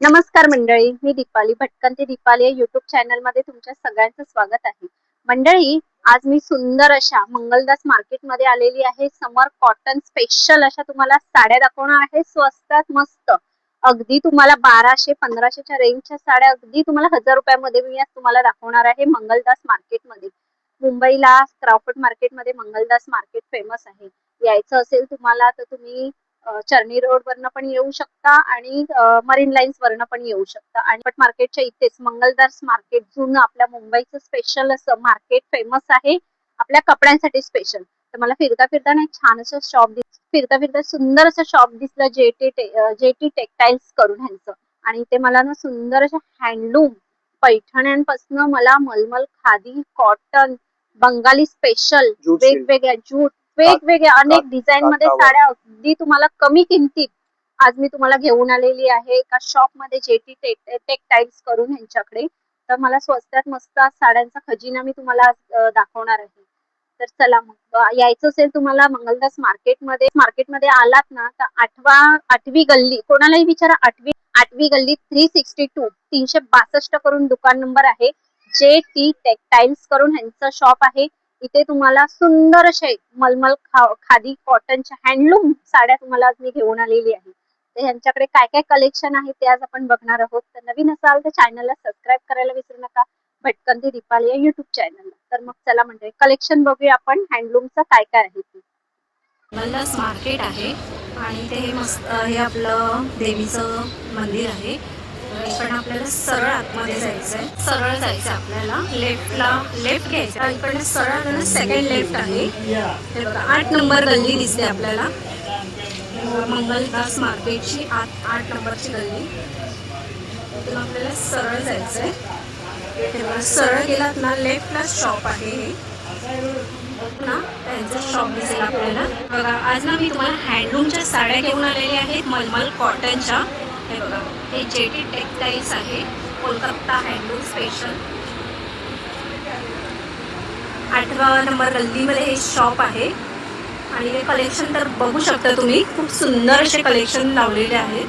नमस्कार मंडळी, मी दीपाली भटकंती दीपाली या युट्यूब चॅनल मध्ये तुमच्या सगळ्यांचं स्वागत आहे. मंडळी, आज मी सुंदर अशा मंगलदास मार्केट मध्ये आलेली आहे. समर कॉटन स्पेशल अशा तुम्हाला साड्या दाखवणार आहे. स्वस्तात मस्त, अगदी तुम्हाला 1200-1500च्या रेंजच्या साड्या अगदी तुम्हाला 1000 रुपयामध्ये मी आज तुम्हाला दाखवणार आहे. मंगलदास मार्केट मध्ये, मुंबईला क्राउफर्ड मार्केट मध्ये मंगलदास मार्केट फेमस आहे. यायचं असेल तुम्हाला तर तुम्ही चर्नी रोड वरनं पण येऊ शकता आणि मरीन लाईन्स वरनं पण येऊ शकता. आणि पट मार्केटच्या इथेच मंगलदास मार्केट जुनं आपल्या मुंबईचं स्पेशल असं मार्केट फेमस आहे आपल्या कपड्यांसाठी स्पेशल. तर मला फिरता फिरता ना छान असं शॉप फिरता फिरता सुंदर असं शॉप दिसलं जेटी टेक्सटाईल्स करून ह्यांचं. आणि ते मला ना सुंदर अशा हँडलूम पैठण्यांपासून मला मलमल, खादी, कॉटन, बंगाली स्पेशल, वेगवेगळ्या जूट, वेगवेगळ्या अनेक डिझाईन मध्ये साड्या अगदी तुम्हाला कमी किमतीत आज मी तुम्हाला घेऊन आलेली आहे एका शॉप मध्ये जेटी टेक्सटाईल्स करून ह्यांच्याकडे. तर मला स्वस्तात मस्त साड्यांचा खजिना मी तुम्हाला दाखवणार आहे. तर चला मग, यायचं असेल तुम्हाला मंगलदास मार्केटमध्ये आलात ना तर आठवी गल्ली, कोणालाही विचारा, आठवी गल्ली 362 362 करून दुकान नंबर आहे. जेटी टेक्सटाईल्स करून ह्यांचं शॉप आहे. इथे तुम्हाला सुंदर असे मलमल, खादी, कॉटनच्या हँडलूम साड्या तुम्हाला आज मी घेऊन आलेली आहे. तर ह्यांच्याकडे काय काय कलेक्शन आहे ते आज आपण बघणार आहोत. तर नवीन असाल तर चॅनलला सबस्क्राईब करायला विसरू नका, भटकंती दीपाली या युट्यूब चॅनलला. तर मग चला म्हणजे कलेक्शन बघूया आपण हँडलूमचं काय काय आहे ते. मंगलदास मार्केट आहे आणि ते मस्त हे आपलं देवीचं मंदिर आहे. पण आपल्याला सरळ आतमध्ये जायचं आहे, सरळ जायचं आपल्याला, लेफ्ट घ्यायचं. इकडनं सरळ सेकंड लेफ्ट आहे. हे बघा 8 नंबर गल्ली दिसते आपल्याला, मंगलदास मार्केटची 8 नंबरची गल्ली. तिथून आपल्याला सरळ जायचं आहे. हे बघा, सरळ गेलात ना लेफ्टला शॉप आहे ना, त्यांचं शॉप दिसेल आपल्याला. बघा, आज ना मी तुम्हाला हँडलूमच्या साड्या घेऊन आलेल्या आहेत, मलमल कॉटनच्या. हे बघा, हे जेटी टेक्सटाईल्स आहे, कोलकाता हँडलूम स्पेशल. 8व्या नंबर गल्लीमध्ये हे शॉप आहे. आणि हे कलेक्शन तर बघू शकता तुम्ही, खूप सुंदर असे कलेक्शन लावलेले आहेत.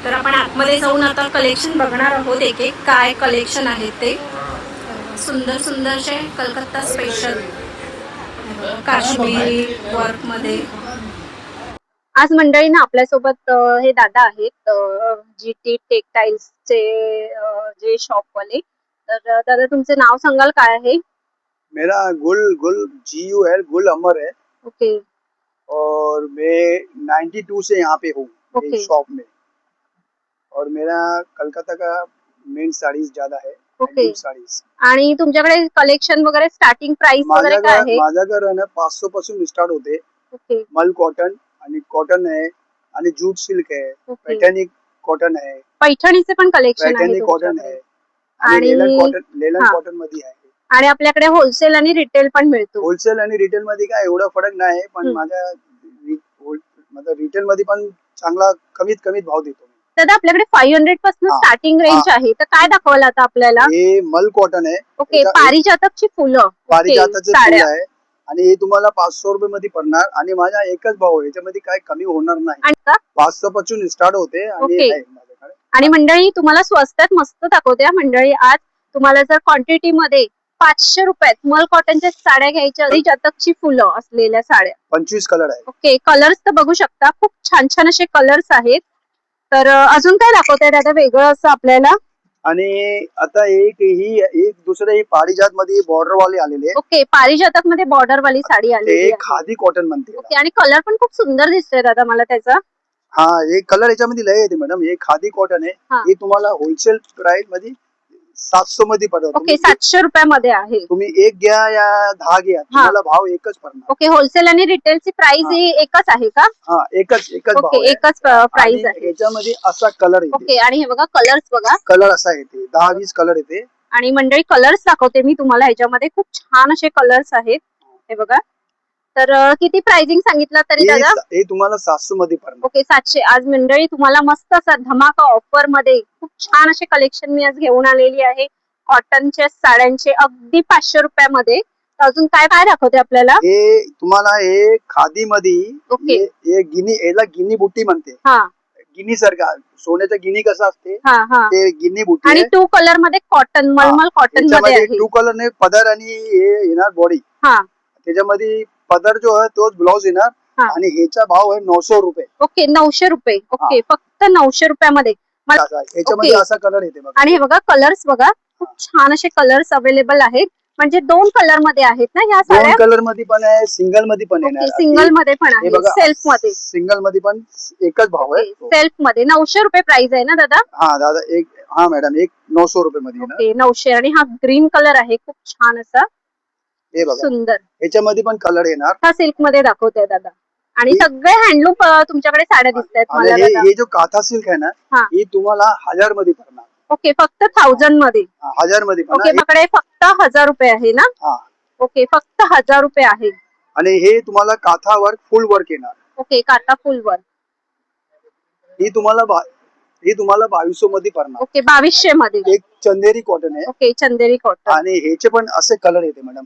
तर आपण आतमध्ये जाऊन आता कलेक्शन बघणार आहोत, एक एक काय कलेक्शन आहे ते. सुंदर सुंदरसे कलकत्ता स्पेशल काश्मीरी वर्क मध्ये. आज मंडळी ना आपल्यासोबत हे दादा आहेत, जीटी टेक्सटाईल्सचे जे शॉप वाले. तर दादा तुमचं नाव सांगाल काय आहे? मेरा गुल GUL गुल अमर है. ओके. और मैं 92 से यहाँ पे हूँ शॉप में. और मेरा कलकत्ता का मेन साड़ीज ज्यादा है. ओके. साड़ीज. आणि तुमच्याकडे कलेक्शन वगैरे स्टार्टिंग प्राइस वगैरे काय आहे? माझ्याकडे ना 500 पासून स्टार्ट होते. ओके. मल कॉटन आणि कॉटन आहे आणि जूट सिल्क आहे, पैठणी कॉटन आहे, पैठणीचे पण कलेक्शन आहे पैठणी कॉटन आहे आणि लेलन कॉटन मध्ये आहे. आणि आपल्याकडे होलसेल आणि रिटेल पण मिळतो. होलसेल आणि रिटेल मध्ये काय एवढा फरक नाही, पण माझ्या रिटेल मध्ये पण चांगला कमीत भाव देतो. दादा आपल्याकडे 500 पासून स्टार्टिंग रेंज आहे. तर काय दाखवलं आता आपल्याला? हे मल कॉटन आहे. ओके. पारिजातकची फुलं, पारिजातकचे फुलं आहे आणि हे तुम्हाला 500 रुपये मध्ये पडणार. आणि माझा एकच भाव, याच्यामध्ये काय कमी होणार नाही. 500 पासून स्टार्ट होते. आणि मंडळी तुम्हाला स्वस्तात मस्त दाखवते मंडळी. आज तुम्हाला जर क्वांटिटी मध्ये 500 रुपयात मल कॉटनच्या साड्या घ्यायच्या, पारिजातकची फुलं असलेल्या साड्या, 25 कलर आहे. ओके. कलर्स तर बघू शकता, खूप छान छान असे कलर्स आहेत. तर अजून काय दाखवताय दादा वेगळं असं आपल्याला? आणि आता एक दुसरं ही पारिजात मध्ये बॉर्डर वाले आलेले. ओके. पारिजातक मध्ये बॉर्डर वाली साडी आली, खादी कॉटन म्हणते. ओके. आणि कलर पण खूप सुंदर दिसतोय दादा मला त्याचा. हा, एक कलर याच्यामध्ये लय येते मॅडम. हे खादी कॉटन आहे. हे तुम्हाला होलसेल प्राइस मध्ये 700 मध्ये पडतो. ओके. 700 रुपयामध्ये आहे. तुम्ही एक घ्या या 10 घ्या, तुम्हाला भाव एकच पडणार. ओके. होलसेल आणि रिटेलची प्राइस ही एकच आहे का? हा, एकच ओके. एकच प्राइस आहे. याच्यामध्ये असा कलर येते. ओके. आणि हे बघा कलर्स बघा, कलर असा येते, 10-20 कलर येते. आणि मंडळी कलर्स दाखवते मी तुम्हाला, ह्याच्यामध्ये खूप छान असे कलर्स आहेत. हे बघा. तर किती प्राइसिंग सांगितलं तरी दादा? हे तुम्हाला 700 मध्ये पडणार. ओके. 700. आज मंडळी तुम्हाला मस्त असा धमाका ऑफर मध्ये खूप छान असे कलेक्शन मी आज घेऊन आलेली आहे कॉटनच्या साड्यांचे, अगदी 500 रुपयामध्ये. अजून काय काय दाखवते आपल्याला? हे तुम्हाला हे खादी मध्ये ओके. हे याला गिनी बुट्टी म्हणते. हा गिनी सारखा सोन्याचा गिनी कसा असते हा हा. ते गिनी बुट्टी आणि आहे. 2 कलर मध्ये कॉटन, मलमल कॉटन मध्ये याच्यामध्ये आहे. 2 कलर ने पदर आणि हे येणार बॉडी. हा त्याच्यामध्ये पदर जो आहे तोच ब्लाउज येणार हा. आणि ह्याचा भाव आहे 900 रुपये. ओके 900 रुपये. ओके फक्त 900 रुपयामध्ये. याच्यामध्ये ओके. असा कलर येते बघा. आणि हे बघा कलर्स बघा, खूप छान असे कलर्स अवेलेबल आहेत. म्हणजे 2 कलर मध्ये आहेत ना ह्या 2 साड्या? कलर मध्ये पण आहे, सिंगल मध्ये पण ओके येणार. सिंगल मध्ये पण हे आहे, बघा सेल्फ मध्ये. सिंगल मध्ये पण एकच भाव आहे. सेल्फ मध्ये 900 रुपये प्राइस आहे ना दादा? हा दादा एक हा मॅडम एक 900 रुपये मध्ये येणार. ओके 900. आणि हा ग्रीन कलर आहे, खूप छान असा हे बघा सुंदर. याच्यामध्ये पण कलर येणार. हा सिल्क मध्ये दाखवते दादा. आणि सगळे हँडलूम तुमच्याकडे साड्या दिसतायत आणि मला दादा. हे जो काथा सिल्क आहे ना हा. हे तुम्हाला 1000 मध्ये पडणार. ओके फक्त 1000 मध्ये. 1000 मध्ये ओके पडणार. माझ्याकडे फक्त 1000 रुपये आहे ना? हा ओके फक्त 1000 रुपये आहे. आणि हे तुम्हाला काथा वर्क फुल वर्क येणार. ओके काटा फुल वर. ही तुम्हाला 2200 मध्ये पडणार. ओके 2200 मध्ये. एक चंदेरी कॉटन आहे ओके चंदेरी कॉटन. आणि ह्याचे पण असे कलर येते मॅडम.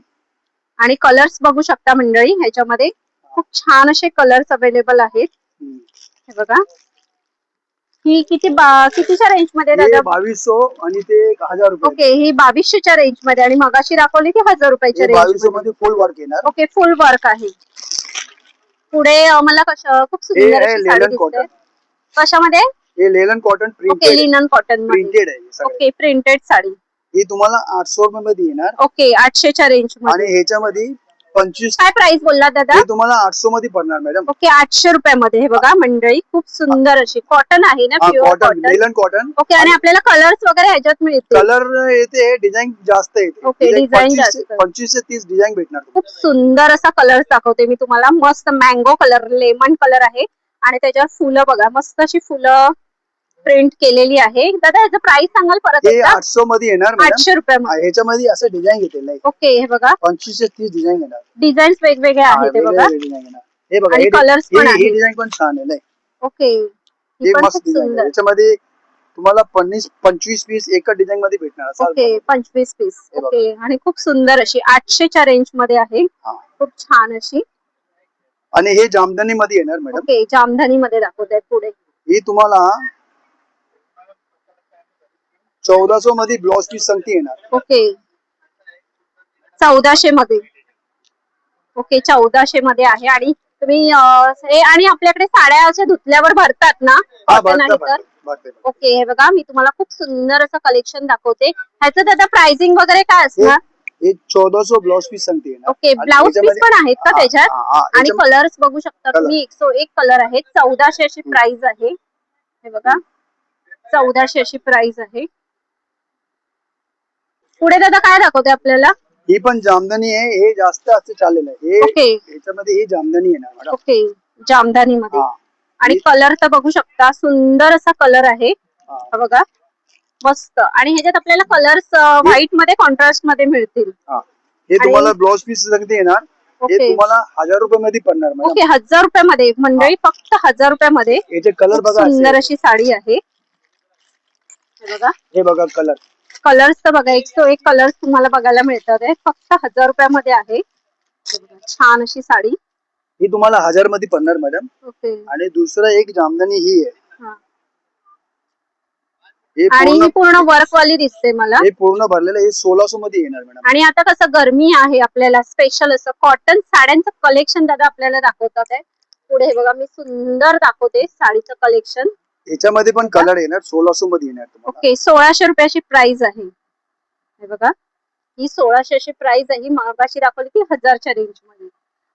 आणि कलर्स बघू शकता मंडळी, ह्याच्यामध्ये खूप छान असे कलर्स अवेलेबल आहेत. हे बघा ही कितीच्या रेंज मध्ये दादा? 2200 आणि ते 1000 रुपये. ओके ही 2200च्या रेंज मध्ये. आणि मगाशी दाखवली ती 1000 रुपयाच्या रेंज 2200 मध्ये. मध्ये फुल वर्क येणार. ओके फुल वर्क आहे. पुढे मला खूप सुंदर हे अशी साडी लेलन दिसते. कॉटन. कशामध्ये? हे लेलन cotton okay printed. Linen cotton मध्ये. प्रिंटेड आहे सगळे. Okay printed sari. ही तुम्हाला 800 रुपये मध्ये येणार. ओके 800च्या रेंज आणि मध्ये. ह्याच्यामध्ये 25 काय प्राइस बोलला दादा? हे तुम्हाला 800 मध्ये पडणार मॅडम. ओके 800 रुपयामध्ये. हे बघा मंडळी खूप सुंदर अशी कॉटन आहे ना, प्युअर कॉटन कॉटन. लेलन कॉटन. ओके आणि आपल्याला कलर्स वगैरे ह्याच्यात मिळतील? कलर येते डिझाईन जास्त येते. ओके, डिझाईन जास्त. 25 ते 30 डिझाईन भेटणार. खूप सुंदर असा कलर दाखवते मी तुम्हाला. मस्त मँगो कलर, लेमन कलर आहे. आणि त्याच्यावर फुलं बघा, मस्त अशी फुलं प्रिंट केलेली आहे. दादा याचं प्राइस सांगाल परत हे एकदा? 800 मध्ये येणार मॅडम. 800 रुपयामध्ये. ह्याच्यामध्ये असं डिझाईन घेते नाही. ओके हे बघा 25 ते 30 डिझाईन येणार. डिझाईन्स वेगवेगळे आहेत हे बघा. हे बघा आणि कलर्स पण हे आहेत. डिझाईन पण छान आहे. नाही ओके हे ही पण मस्त खूप डिझाईन आहे. सुंदर. याच्यामध्ये तुम्हाला 25 पीस एका डिझाईन मध्ये भेटणार. असं ओके 25 पीस. हे बघा. ओके आणि खूप सुंदर अशी 800च्या रेंज मध्ये आहे. हा. खूप छान अशी. आणि हे जामदानी मध्ये येणार मॅडम. ओके जामधानी मध्ये दाखवत आहेत पुढे. ही तुम्हाला 1400 मध्ये ब्लाउज पीस संगती येणार. ओके 1400 मध्ये. ओके 1400 मध्ये आहे. आणि तुम्ही हे आणि आपल्याकडे साड्या अशा धुतल्यावर भरतात ना? हा कॉटन आहे तर. भरते. ओके हे बघा मी तुम्हाला खूप सुंदर असं कलेक्शन दाखवते. ह्याचं दादा प्राइसिंग वगैरे काय असणार? हे 1400 ब्लाउज पीस संगती येणार. ओके आणि ब्लाउज पीस याच्यामध्ये- पण आहेत का हा, त्याच्यात? हा, हा. आणि कलर्स बघू शकता तुम्ही. 101 कलर आहेत. 1400 अशी प्राइस आहे. हे बघा 1400 अशी प्राइस आहे. पुढे दादा काय दाखवते आपल्याला? ही पण जामदानी आहे. हे जास्त असं चाललेलं आहे. ओके याच्यामध्ये ही जामदानी येणार मॅडम. ओके जामदानी मध्ये. हा. आणि कलर तर बघू शकता, सुंदर असा कलर आहे. हा. हा बघा मस्त. आणि ह्याच्यात आपल्याला कलर्स व्हाईट मध्ये कॉन्ट्रास्ट मध्ये मिळतील. हा. हे तुम्हाला ब्लाउज पीस संगती येणार. हे ओके तुम्हाला 1000 रुपये मध्ये पडणार मॅडम. ओके 1000 रुपयामध्ये मंडळी. फक्त 1000 रुपयामध्ये. याचे कलर खूप बघा. सुंदर अशी साडी आहे. हे बघा हे बघा कलर. कलर्स तर बघा 101 कलर्स तुम्हाला बघायला मिळतात. फक्त 1000 रुपयामध्ये आहे. हे बघा, छान अशी साडी. ही तुम्हाला 1000 मध्ये पडणार मॅडम. ओके आणि दुसरं एक जामदानी ही आहे. हा. हे आणि ही पूर्ण पूर्ण वर्क वाली दिसते मला. हे पूर्ण भरलेलं. हे 1600 मध्ये येणार मॅडम. आणि आता कसं गरमी आहे, आपल्याला स्पेशल असं कॉटन साड्यांचं कलेक्शन दादा आपल्याला दाखवतात आहे. पुढे हे बघा मी सुंदर दाखवते साडीचं कलेक्शन. याच्यामध्ये पण कलर येणार. 1600 मध्ये येणार तुम्हाला. ओके 1600 रुपयाची प्राइस आहे. हे बघा ही 1600 अशी प्राइस आहे. मागाशी दाखवली ती 1000च्या रेंज मध्ये.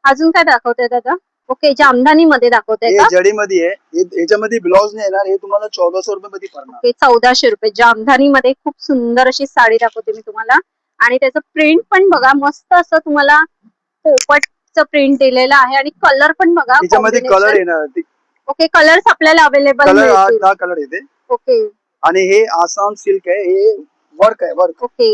अजून काय दाखवते दादा? ओके जामदानी मध्ये दाखवते हे का? जडी मध्ये आहे. याच्यामध्ये ब्लाउज नाही येणार. हे तुम्हाला 1400 रुपये मध्ये पडणार. ओके 1400 रुपये जामधानी मध्ये. खूप सुंदर अशी साडी दाखवते मी तुम्हाला. आणि त्याचं प्रिंट पण बघा मस्त असं तुम्हाला पोपटचं प्रिंट दिलेलं आहे. आणि कलर पण बघा याच्यामध्ये कलर येणार. ओके कलर्स आपल्याला अवेलेबल कलर मिळतील. 10 कलर येते. ओके आणि हे आसाम सिल्क आहे. हे वर्क आहे. वर्क. ओके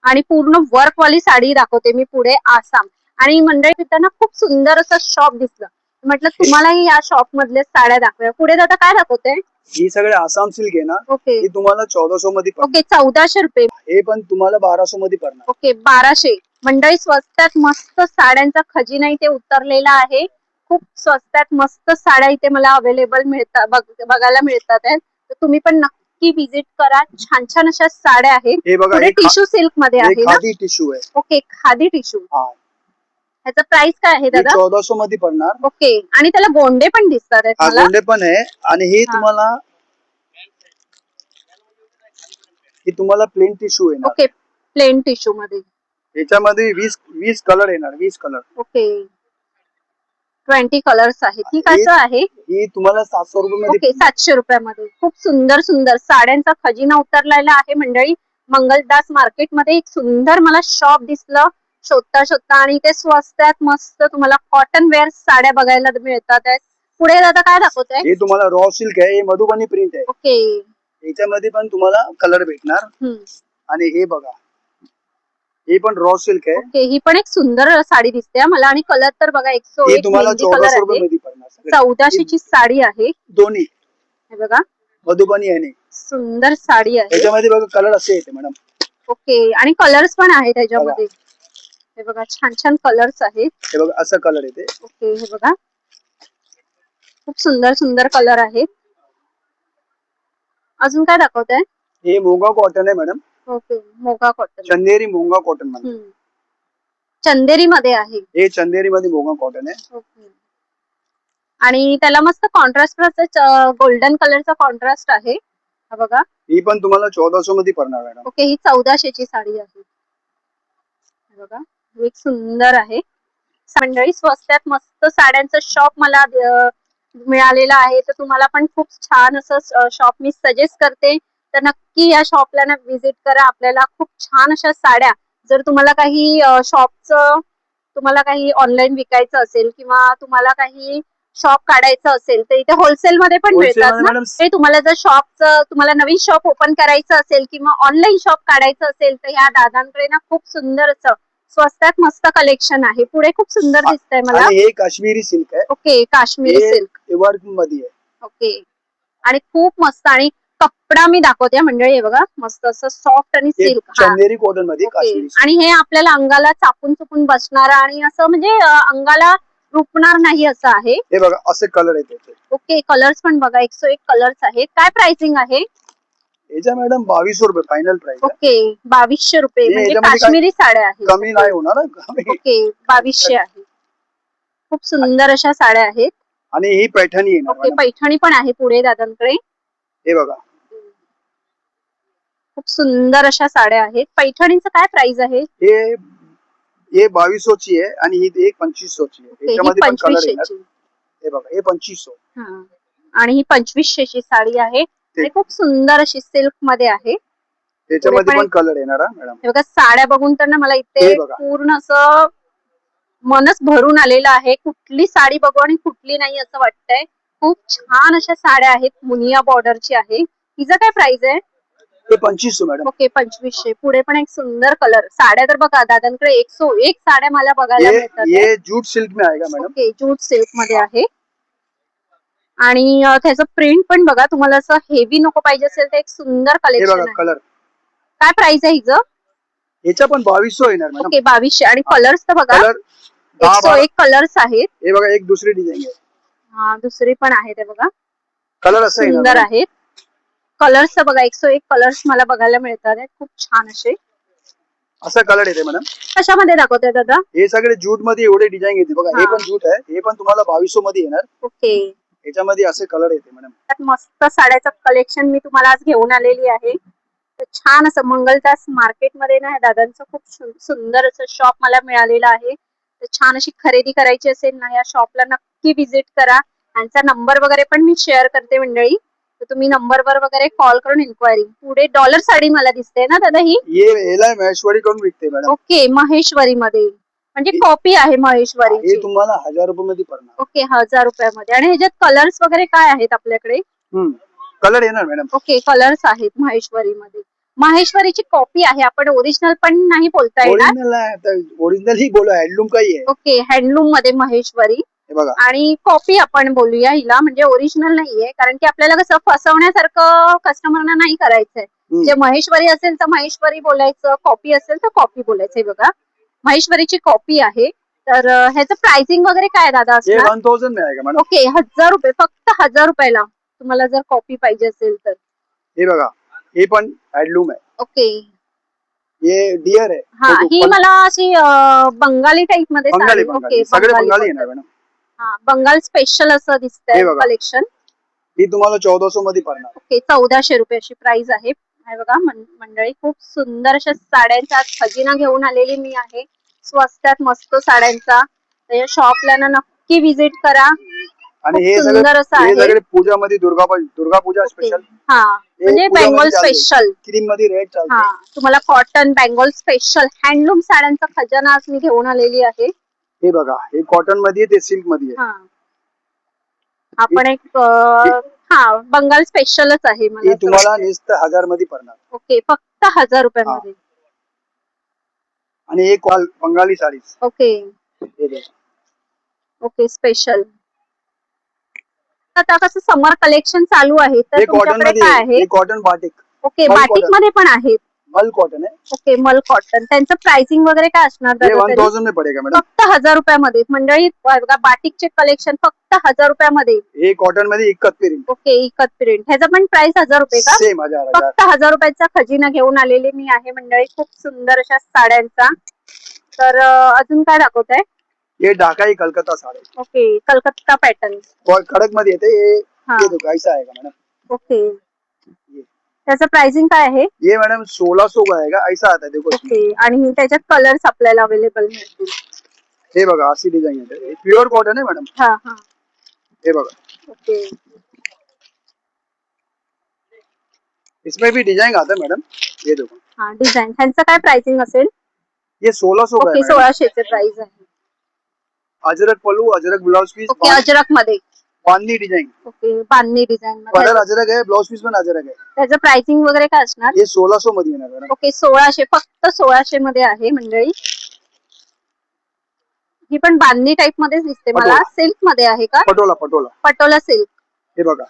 आणि पूर्ण वर्क वाली साडी दाखवते मी पुढे. आसाम. आणि मंडळी तिथं खूप सुंदर असं शॉप दिसलं. म्हटलं तुम्हालाही या शॉप मधले साड्या दाखवूया. पुढे दादा काय दाखवते? ही सगळे आसाम सिल्क आहे ना. ओके ही तुम्हाला 1400 मध्ये पडणार. ओके 1400 रुपये. हे पण तुम्हाला 1200 मध्ये पडणार. ओके 1200. मंडळी स्वस्तात मस्त साड्यांचा खजिना इथे उतरलेला आहे. खूप स्वस्तात मस्त साड्या इथे मला अवेलेबल मिळतात, बघायला मिळतात आहेत. तर तुम्ही पण नक्की विजिट करा. छान छान अशा साड्या आहेत. हे बघा, पुढे टिश्यू सिल्क मध्ये हे आहे ना. खादी टिश्यू आहे. Okay, khadi tissue. हा, ह्याचा प्राइस काय आहे हे दादा? 1400 मध्ये पडणार. ओके, आणि त्याला गोंडे पण दिसतात आहेत हा, मला. गोंडे पण आहे. आणि हे हा. तुम्हाला प्लेन टिश्यू येणार. ओके, प्लेन टिश्यू मध्ये. याच्यामध्ये 20 कलर येणार. 20 कलर. ओके, 20 कलर्स आहेत. ही कसं आहे? ही तुम्हाला 700 रुपये मध्ये. ओके, 700 रुपयामध्ये. खूप सुंदर सुंदर साड्यांचा खजिना उतरलेला आहे मंडळी. मंगलदास मार्केट मध्ये एक सुंदर मला शॉप दिसलं शोधता शोधता, आणि ते स्वस्तात मस्त तुम्हाला कॉटन वेअर साड्या बघायला मिळतात आहेत. पुढे दादा काय दाखवत आहे? हे तुम्हाला रॉ सिल्क आहे. हे मधुबनी प्रिंट आहे. ओके. याच्यामध्ये पण तुम्हाला कलर भेटणार. आणि हे बघा, हे पण रॉ सिल्क आहे. ओके, ही पण एक सुंदर साडी दिसते मला. आणि कलर तर बघा 101 तुम्हाला मेहंदी 1400 कलर रुपये आहे. मध्ये पडणार. 1400 ची साडी आहे. दोन्ही हे बघा, मधुबनी आहे. सुंदर साडी आहे. याच्यामध्ये बघा कलर असे येते मॅडम. ओके, आणि कलर्स पण आहेत त्याच्यामध्ये. हे बघा, छान छान कलर्स आहेत. हे बघा, असं कलर येते. ओके, हे बघा, खूप सुंदर सुंदर कलर आहेत. अजून काय दाखवत आहे? हे मोगा कॉटन आहे madam. Okay, Moga cotton. Chanderi Moga cotton मध्ये. चंदेरी मध्ये आहे. हे चंदेरी मध्ये मोगा कॉटन आहे. ओके, आणि त्याला मस्त कॉन्ट्रास्ट गोल्डन कलरचा कॉन्ट्रास्ट आहे. हा बघा, ही पण तुम्हाला 1400 मध्ये पडणार मॅडम. ओके, ही 1400 ची साडी आहे. हे बघा, एक सुंदर आहे. मंडळी स्वस्तात मस्त साड्यांचं शॉप मला मिळालेलं आहे. तर तुम्हाला पण खूप छान असं शॉप मी सजेस्ट करते. तर नक्की या शॉपला ना विजिट करा. आपल्याला खूप छान अशा साड्या, जर तुम्हाला काही शॉपचं, तुम्हाला काही ऑनलाईन विकायचं असेल किंवा तुम्हाला काही शॉप काढायचं असेल तर इथे होलसेल मध्ये पण मिळतात ना. ते तुम्हाला जर शॉपचं, तुम्हाला नवीन शॉप ओपन करायचं असेल किंवा ऑनलाईन शॉप काढायचं असेल तर ह्या दादांकडे ना खूप सुंदर असं स्वस्तात मस्त कलेक्शन आहे. पुढे खूप सुंदर दिसतंय मला. आणि हे काश्मीरी सिल्क आहे. Okay, Kashmiri silk. वर्क मध्ये आहे. ओके, आणि खूप मस्त. आणि कपडा मी दाखवते मंडळी. हे बघा, मस्त असं सॉफ्ट आणि सिल्क. चंदेरी कॉटन मध्ये काश्मीरी. आणि हे आपल्याला अंगाला चापून चुपून बसणार आणि असं म्हणजे अंगाला रुपणार नाही असं आहे. हे बघा, असे कलर आहेत. ओके, कलर्स पण बघा 101 कलर्स आहेत. काय प्राइसिंग आहे याच्या मॅडम? 2200 रुपये फायनल प्राइस. ओके, 2200 रुपये. म्हणजे काश्मीरी साड्या आहेत. कमी नाही होणार. ओके, 2200 आहे. खूप सुंदर अशा साड्या आहेत. आणि ही पैठणी येणार. ओके, पैठणी पण आहे पुढे दादांकडे. हे बघा, खूप सुंदर अशा साड्या आहेत. पैठणीचं काय प्राइस आहे? हे 2200 ची आहे आणि ही 2500 ची आहे. याच्यामध्ये पण कलर येणार. हे बघा, हे 2500. आणि ही 2500 ची साडी आहे. आणि खूप सुंदर अशी सिल्क मध्ये आहे. त्याच्यामध्ये पण कलर येणार मॅडम. हे बघा, साड्या बघून तर ना मला इथे पूर्ण असं मनच भरून आलेलं आहे. कुठली साडी बघू आणि कुठली नाही असं वाटतंय. खूप छान अशा साड्या आहेत. मुनिया बॉर्डरची आहे. तिचं काय प्राइस आहे? ते 2500 मॅडम. ओके, 2500. पुढे पण एक सुंदर कलर. साड्या तर बघा दादांकडे 101 साड्या मला बघायला मिळतात. ये जूट सिल्क में आएगा मॅडम. ओके, जूट सिल्क मध्ये आहे. आणि त्याचं प्रिंट पण बघा, तुम्हाला असं हेवी नको पाहिजे असेल तर एक सुंदर कलेक्शन आहे. कलर काय प्राइस आहे हिचं? याचा पण 2200 येणार मॅडम. ओके, 2200. आणि कलर्स तर बघा 101 कलर्स आहेत. हे बघा, एक दुसरी डिझाईन आहे. हा, दुसरी पण आहे. ते बघा, कलर असं सुंदर आहेत. कलर्स तर बघा 101 कलर्स मला बघायला मिळतात. खूप छान असे. असं कलर येते मॅडम. कशामध्ये दाखवताय दादा? हे सगळे जूट मध्ये एवढे डिझाईन येते बघा. हे पण जूट आहे. हे पण तुम्हाला 2200 मध्ये येणार. ओके, याच्यामध्ये असे कलर येते मॅडम. मस्त साड्याचं कलेक्शन मी तुम्हाला आज घेऊन आलेली आहे. तर छान असं मंगलदास मार्केट मध्ये ना दादांचं खूप सुंदर असं शॉप मला मिळालेलं आहे. तर छान अशी खरेदी करायची असेल ना, या शॉपला नक्की विजिट करा. यांचा नंबर वगैरे पण मी शेअर करते मंडळी. तर तुम्ही नंबरवर वगैरे कॉल करून इन्क्वायरी. पुढे डॉलर साडी मला दिसते ना दादा ही? याला महेश्वरी करून विकते मॅडम. ओके, महेश्वरी मध्ये म्हणजे कॉपी आहे महेश्वरी. हे तुम्हाला 1000 रुपये मध्ये पडणार. ओके, 1000 रुपयामध्ये. आणि ह्याच्यात कलर्स वगैरे काय आहेत आपल्याकडे? कलर येणार मॅडम. ओके, कलर्स आहेत महेश्वरी मध्ये. महेश्वरीची कॉपी आहे. आपण ओरिजिनल पण नाही बोलता येणार. ओरिजिनल ही बोलो, हँडलूम काही आहे. ओके, हँडलूम मध्ये महेश्वरी. आणि कॉपी आपण बोलूया हिला, म्हणजे ओरिजिनल नाहीये. कारण की आपल्याला कसं फसवण्यासारखं कस्टमरना नाही करायचंय. जे महेश्वरी असेल तर महेश्वरी बोलायचं, कॉपी असेल तर कॉपी बोलायचंय. बघा, महेश्वरीची कॉपी आहे. तर ह्याचं प्राइसिंग वगैरे काय दादा ये असणार? 1000 में आएगा मैडम. ओके, 1000 रुपये, फक्त 1000 रुपयाला तुम्हाला जर कॉपी पाहिजे असेल तर. हे बघा, हे पण हँडलूम आहे. ओके, ये डियर आहे. हा तो ही पण मला अशी बंगाली टाइप मध्ये बंगाली साडी. ओके, बंगाली सगळे बंगाली आहे ना मॅडम. हा बंगाल स्पेशल असं दिसतंय हे बघा. कलेक्शन. ही तुम्हाला 1400 मध्ये पडणार. ओके, 1400 रुपये अशी प्राइस आहे. हे बघा मंडळी, खूप सुंदर अशा साड्यांचा आज खजिना घेऊन आलेली मी आहे. स्वस्तात मस्त साड्यांचा. तर या शॉपला ना नक्की विजिट करा. आणि खूप हे सुंदर असं हे आहे. सगळे पूजामध्ये दुर्गा पूजा ओके, स्पेशल. हा म्हणजे बेंगॉल स्पेशल. क्रीम मध्ये रेड चालते. हा, तुम्हाला कॉटन बेंगॉल स्पेशल हँडलूम साड्यांचा खजाना आज मी घेऊन आलेली आहे. हे बघा, हे कॉटन मध्ये ते सिल्क मध्ये आहे. हा, आपण एक हा बंगाल स्पेशलच आहे मला ही असं तुम्हाला वाटतंय. नुसतं 1000 मध्ये पडणार. ओके, फक्त 1000 रुपयामध्ये. आणि एक बंगाली साडी. ओके, हे देखा. Okay special. आता कसं समर कलेक्शन चालू आहे, तर हे कॉटन तुमच्याकडे मध्ये काय आहे. आहे? हे कॉटन बाटिक. ओके, मल बाटिक कॉटन. मध्ये पण आहेत. मल कॉटन है. ओके, मल कॉटन. त्यांचं प्राइसिंग वगैरे काय असणार ये दादा तरी? 1000 में पड़ेगा मैडम. फक्त 1000 रुपयामध्ये. मंडळी बघा, बाटिकचे कलेक्शन फक्त 1000 रुपयामध्ये. हे कॉटन मध्ये इकत प्रिंट. ओके, इकत प्रिंट. ह्याचा पण प्राइस 1000 रुपये का? सेम 1000. फक्त 1000 रुपयाचा खजिना घेऊन आलेली मी आहे मंडळी, खूप सुंदर अशा साड्यांचा. तर अजून काय दाखवताय? ये ढाकाई कलकत्ता साड़ी. Okay, Calcutta pattern. और खड़क मध्ये येते. ये देखो ऐसा आएगा मैडम. ओके, त्याचं प्राइसिंग काय आहे? ये मैडम 1600 का आएगा. ऐसा आता है देखो. ओके, आणि त्याच्यात कलर्स आपल्याला अवेलेबल मिळतील. हे बघा, अशी डिझाईन येते. प्युअर कॉटन आहे मॅडम. हा हा, हे बघा, ओके. इसमें भी डिजाइन आता है मैडम. ये देखो. हा, डिझाईन. ह्यांचं काय प्राइसिंग असेल? ये 1600 का है ओके, मैडम. 1600 चे प्राइस आहे. Ajrak pallu, Ajrak blouse piece, okay, Ajrak मध्ये. Bandhani design. Okay, Bandhani design colour मध्ये. अजरक है, ब्लाउज पीस पण अजरक है. त्याचं प्राइसिंग वगैरे काय असणार? ये 1600 मध्ये येणार मॅडम. ओके, 1600, फक्त 1600 मध्ये आहे मंडळी. ही पण बांधणी टाइप मध्येच दिसते मला. पटोला. सिल्क मध्ये आहे का? पटोला पटोला. पटोला सिल्क. हे बघा,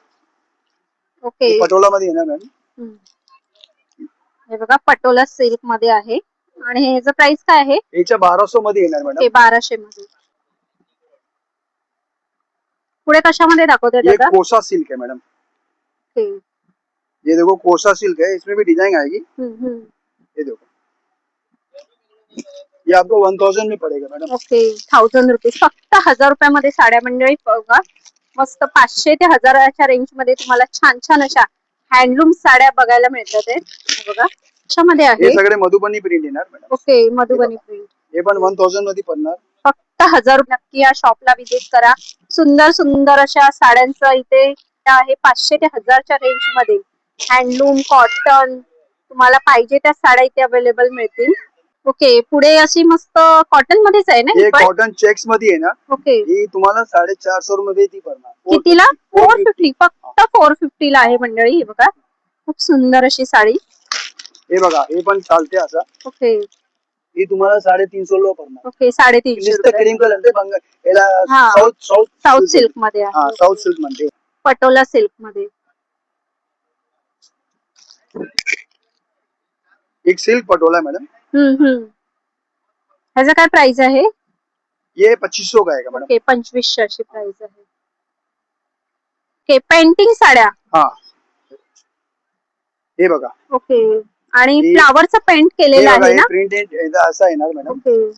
ओके, हे पटोला मध्ये येणार मॅडम. हे बघा, पटोला सिल्क मध्ये आहे. आणि ह्याचं प्राइस काय आहे? याच्या 1200 मध्ये येणार मॅडम. ओके, 1200 मध्ये. पुढे कशामध्ये दाखवते ये दादा? कोसा सिल्क है मैडम. ओके, ये देखो कोसा सिल्क है. इसमें भी डिजाइन आएगी. ये देखो, ये आपको 1000 में पड़ेगा मैडम. Okay, 1000 rupees. फक्त 1000 रुपयामध्ये साड्या मंडळी बघा. मस्त 500 ते 1000च्या रेंज मध्ये तुम्हाला छान छान अशा हँडलूम साड्या बघायला मिळतात. हे बघा, कशामध्ये हे आहे? सगळे मधुबनी प्रिंट येणार मॅडम. Okay, Madhubani print. हे पण 1000 मध्ये पडणार. फक्त 1000. नक्की या शॉपला विजिट करा. सुंदर सुंदर अशा साड्यांचं इथे आहे. 500 ते 1000च्या रेंज मध्ये हँडलूम, कॉटन, तुम्हाला पाहिजे त्या साड्या इथे अवेलेबल मिळतील. ओके, पुढे अशी मस्त कॉटन मध्येच आहे ना ही हे पण? कॉटन चेक्स मध्ये आहे ना. ओके, ही तुम्हाला 450 मध्ये ती पडणार. कितीला? 450. फक्त 450 ला आहे मंडळी. हे बघा, खूप सुंदर अशी साडी. हे बघा, हे पण चालते असं. ओके, ही तुम्हाला 350 ला पडणार. ओके, 350 नुसतं रुपये. क्रीम कलर ते बंगाल याला हा. साऊथ साऊथ सिल्क मध्ये हा, आहे. साऊथ सिल्क म्हणते. पटोला सिल्क मध्ये. एक सिल्क पटोला मैडम. ह्याचा काय प्राइस आहे? ये 2500 का आएगा मैडम. ओके, 2500 अशी प्राइस आहे. ओके, पेंटिंग साड्या. हा, हे बघा. ओके, आणि हे- फ्लावरचं पेंट हे केलेलं बघा, आहे हे ना? प्रिंट असा येणार मॅडम. ओके,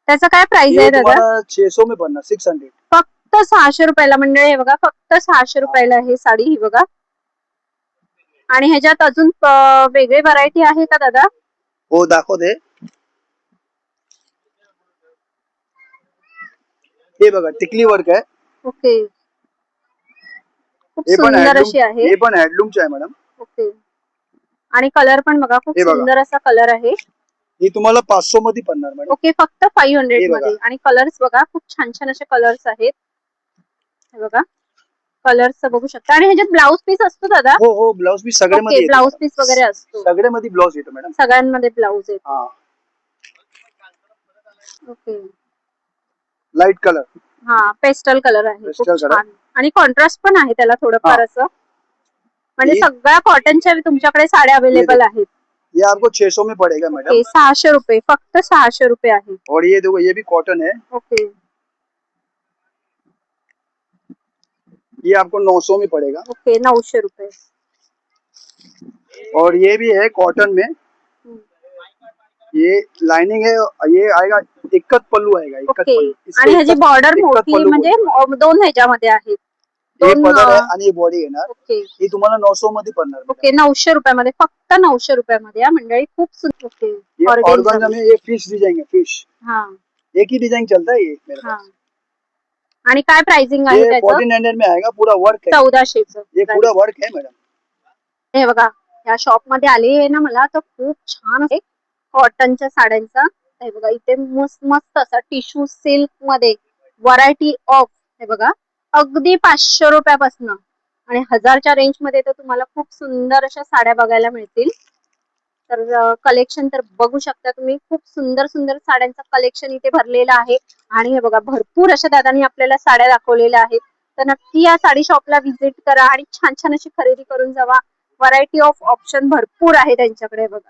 त्याचा काय प्राइस ये आहे दादा? तुम्हाला 600 में पडणार. 600. फक्त 600 रुपयाला मंडळी. हे बघा, फक्त 600 रुपयाला हे साडी. ही बघा, आणि ह्याच्यात अजून वेगळे व्हरायटी आहे का दादा? हो, दाखवते. हे बघा, टिकली वर्क आहे. ओके, खूप हे पण सुंदर अशी आहे. हे पण हँडलूमचे आहे मॅडम. ओके, आणि कलर पण बघा, खूप हे बघा. सुंदर असा कलर आहे. ही तुम्हाला 500 मध्ये पडणार मॅडम. ओके, फक्त 500 हे बघा. मध्ये. आणि कलर्स बघा, खूप छान छान असे कलर्स आहेत. हे बघा, कलर्स बघू शकता. आणि ह्याच्यात ब्लाउज पीस असतो दादा? हो हो, ब्लाउज पीस सगळे मध्ये ओके, येतो. ब्लाउज पीस वगैरे असतो. सगळे मध्ये ब्लाउज येतो मॅडम. सगळ्यांमध्ये ब्लाउज आहे. हा, ओके, लाईट कलर. हा, पेस्टल कलर आहे. खूप पेस्टल कलर. छान. आणि कॉन्ट्रास्ट पण आहे त्याला थोडंफार हा. असं. म्हणजे ही- सगळ्या कॉटनच्या तुमच्याकडे साड्या अवेलेबल आहेत. ये आपको 600 में पड़ेगा मैडम। ओके 600 रुपये, फक्त 600 रुपये आहे. और ये देखो ये भी कॉटन है, ओके ये आपको 900 में पड़ेगा। ओके 900 रुपये. और ये भी है कॉटन में, हम्म. ये लाइनिंग है, ये आएगा इक्कत पल्लू आएगा, इक्कत ओके पल्लू। इसको आणि ह्याची इक्कत- बॉर्डर इक्कत मोठी पल्लू म्हणजे बोलतात. दोन ह्याच्यामध्ये आहेत. हे दोन पदर आहे आणि हे बॉडी येणार. ओके ही तुम्हाला 900 मध्ये पडणार madam. ओके 900 रुपयामध्ये, फक्त 900 रुपयामध्ये या मंडळी. खूप सुंदर. ओके ये ऑर्गेन्झा ऑर्गेन्जा में ये फिश डिजाइन है, फिश हा एक ही डिजाइन चलता है ये मेरे हा. पास। आणि काय प्राइसिंग आहे ये त्याचं? 1400 में आएगा, पूरा वर्क है, 1400चं. ये पूरा वर्क है मैडम। हे बघा या शॉप मध्ये आली आहे ना मला, तर खूप छान आहे कॉटनच्या साड्यांचा. हे बघा इथे मस्त मस्त असा टिश्यू सिल्क मध्ये व्हरायटी ऑफ. हे बघा अगदी 500 रुपयापासून आणि 1000च्या रेंज मध्ये तर तुम्हाला खूप सुंदर अशा साड्या बघायला मिळतील. तर कलेक्शन तर बघू शकता तुम्ही, खूप सुंदर सुंदर साड्यांचं कलेक्शन इथे भरलेलं आहे. आणि हे बघा भरपूर अशा दादांनी आपल्याला साड्या दाखवलेल्या आहेत. तर नक्की या साडी शॉपला व्हिजिट करा आणि छान छान अशी खरेदी करून जावा. व्हरायटी ऑफ ऑप्शन भरपूर आहे त्यांच्याकडे बघा.